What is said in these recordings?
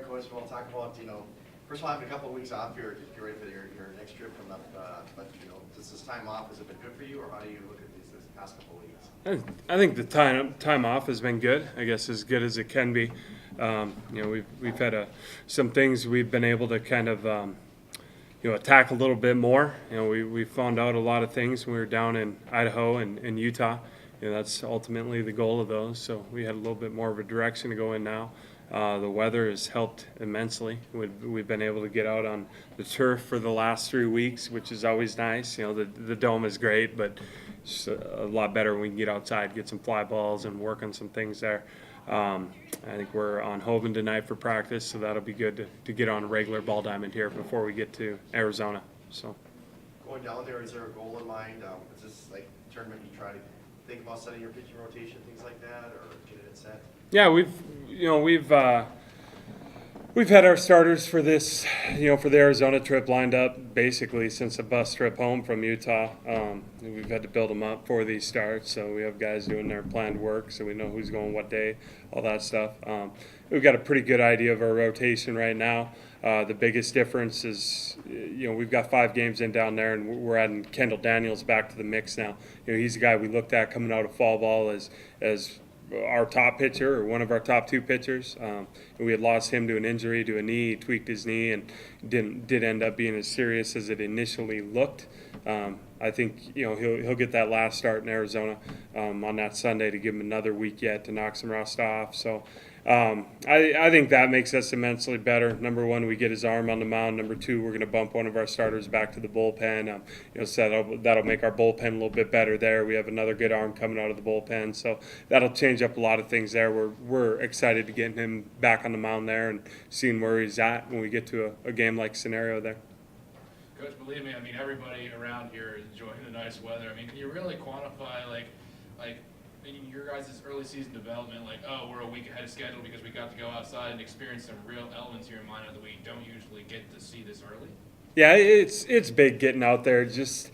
right, Coach, we'll talk about, first of all, having a couple of weeks off here, get ready for your next trip coming up. But, does this time off, has it been good for you, or how do you look at this past couple of weeks? I think the time off has been good. I guess as good as it can be. We've had some things we've been able to kind of attack a little bit more. We found out a lot of things when we were down in Idaho and Utah. That's ultimately the goal of those. So we had a little bit more of a direction to go in now. The weather has helped immensely. We've been able to get out on the turf for the last 3 weeks, which is always nice. The dome is great, but it's a lot better when we can get outside, get some fly balls, and work on some things there. I think we're on Hoven tonight for practice, so that'll be good to get on a regular ball diamond here before we get to Arizona. So, going down there, is there a goal in mind? Is this like a tournament you try to think about setting your pitching rotation, things like that, or getting it set? Yeah, we've had our starters for this, for the Arizona trip lined up basically since the bus trip home from Utah. We've had to build them up for these starts, so we have guys doing their planned work, so we know who's going what day, all that stuff. We've got a pretty good idea of our rotation right now. The biggest difference is, we've got 5 games in down there, and we're adding Kendall Daniels back to the mix now. He's a guy we looked at coming out of fall ball as our top pitcher, or one of our top 2 pitchers. We had lost him to an injury, to a knee. He tweaked his knee and did end up being as serious as it initially looked. I think he'll get that last start in Arizona on that Sunday to give him another week yet to knock some rust off. So I think that makes us immensely better. Number one, we get his arm on the mound. Number 2, we're going to bump one of our starters back to the bullpen. So that'll make our bullpen a little bit better there. We have another good arm coming out of the bullpen, so that'll change up a lot of things there. We're excited to get him back on the mound there and seeing where he's at when we get to a game-like scenario there. Coach, believe me, everybody around here is enjoying the nice weather. Can you really quantify, like in your guys' early season development, we're a week ahead of schedule because we got to go outside and experience some real elements here in Minot that we don't usually get to see this early? Yeah, it's big getting out there, just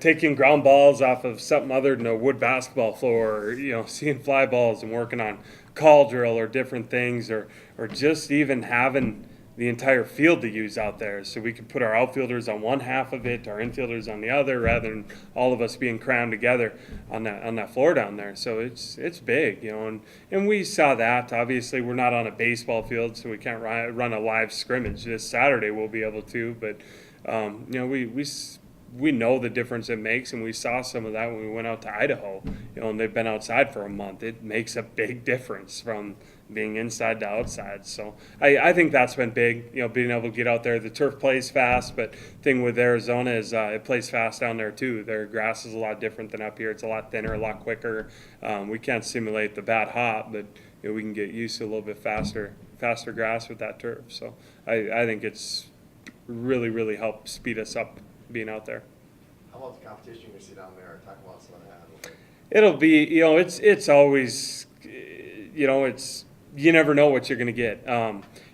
taking ground balls off of something other than a wood basketball floor, or seeing fly balls and working on call drill or different things, or just even having the entire field to use out there, so we could put our outfielders on one half of it, our infielders on the other, rather than all of us being crammed together on that floor down there. So it's big, and we saw that. Obviously, we're not on a baseball field, so we can't run a live scrimmage. This Saturday we'll be able to, but we know the difference it makes, and we saw some of that when we went out to Idaho. And they've been outside for a month. It makes a big difference from being inside to outside. So I think that's been big, being able to get out there. The turf plays fast, but thing with Arizona is it plays fast down there too. Their grass is a lot different than up here. It's a lot thinner, a lot quicker. We can't simulate the bat hop, but we can get used to a little bit faster grass with that turf. So I think it's really, really helped speed us up being out there. How about the competition you see down there? Talk about some of that. It'll be, it's always, it's, you never know what you're going to get.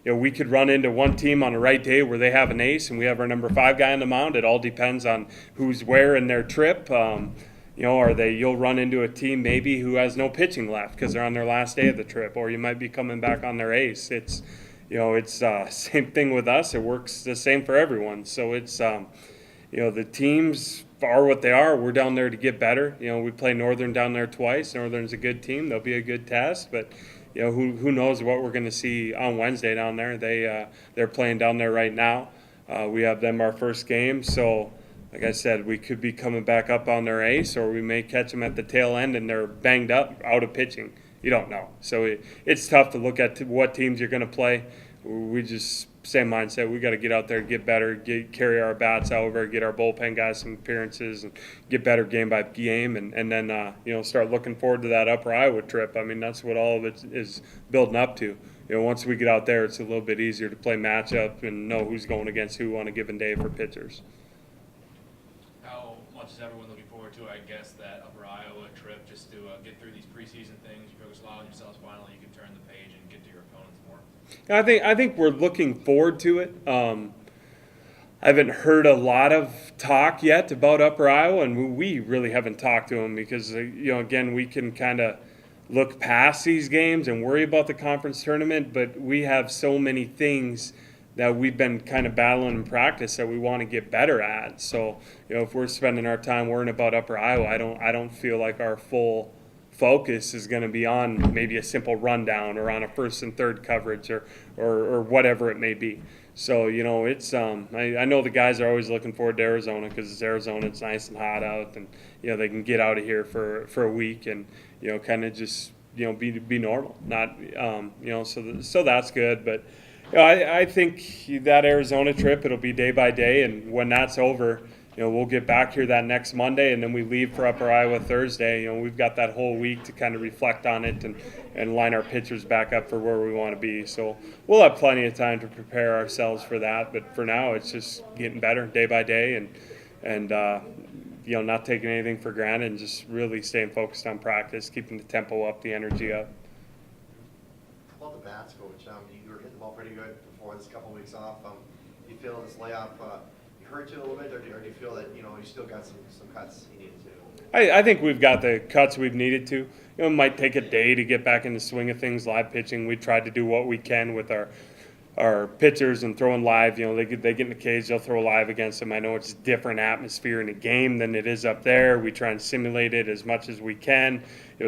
We could run into one team on the right day where they have an ace and we have our number 5 guy on the mound. It all depends on who's where in their trip. You'll run into a team maybe who has no pitching left because they're on their last day of the trip, or you might be coming back on their ace. It's same thing with us. It works the same for everyone. So it's, the teams are what they are. We're down there to get better. We play Northern down there twice. Northern's a good team. They'll be a good test, but who knows what we're going to see on Wednesday down there. They're playing down there right now. We have them our first game, so like I said, we could be coming back up on their ace, or we may catch them at the tail end and they're banged up, out of pitching. You don't know. So it's tough to look at what teams you're going to play. We just same mindset. We got to get out there, get better, carry our bats over, get our bullpen guys some appearances, and get better game by game, and then start looking forward to that Upper Iowa trip. That's what all of it is building up to. Once we get out there, it's a little bit easier to play matchup and know who's going against who on a given day for pitchers. How much is everyone looking forward to, that Upper Iowa trip, just to get through these preseason things? You focus a lot on yourselves. Finally, you can turn the page and get to your opponents more. I think we're looking forward to it. I haven't heard a lot of talk yet about Upper Iowa, and we really haven't talked to them because again, we can kind of look past these games and worry about the conference tournament, but we have so many things that we've been kind of battling in practice that we want to get better at. So, if we're spending our time worrying about Upper Iowa, I don't feel like our full focus is going to be on maybe a simple rundown or on a first and third coverage or whatever it may be. So, it's I know the guys are always looking forward to Arizona because it's Arizona, it's nice and hot out, and they can get out of here for a week and kind of just be normal, not so that's good. But I think that Arizona trip, it'll be day by day, and when that's over, we'll get back here that next Monday, and then we leave for Upper Iowa Thursday. We've got that whole week to kind of reflect on it and line our pitchers back up for where we want to be. So we'll have plenty of time to prepare ourselves for that. But for now, it's just getting better day by day and not taking anything for granted and just really staying focused on practice, keeping the tempo up, the energy up. How about the bats, Coach? You were hitting the ball pretty good before this couple weeks off. Do you feel this layoff hurt you a little bit, or do you feel that you still got some cuts you needed to? I think we've got the cuts we've needed to. It might take a day to get back in the swing of things. Live pitching, we tried to do what we can with our pitchers and throwing live. They get in the cage, they'll throw live against them. I know it's a different atmosphere in a game than it is up there. We try and simulate it as much as we can.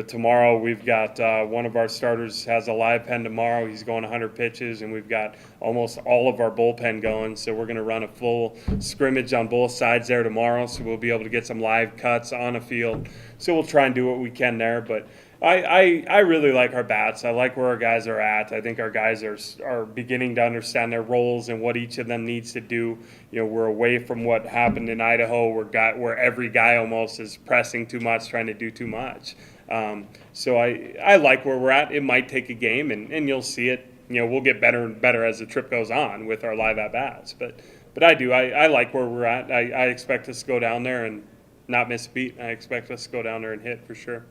Tomorrow we've got one of our starters has a live pen tomorrow. He's going 100 pitches, and we've got almost all of our bullpen going. So we're going to run a full scrimmage on both sides there tomorrow. So we'll be able to get some live cuts on a field. So we'll try and do what we can there, but I really like our bats. I like where our guys are at. I think our guys are beginning to understand their roles and what each of them needs to do. We're away from what happened in Idaho where every guy almost is pressing too much, trying to do too much. So I like where we're at. It might take a game, and you'll see it. We'll get better and better as the trip goes on with our live at-bats. But I do. I like where we're at. I expect us to go down there and not miss a beat. I expect us to go down there and hit for sure.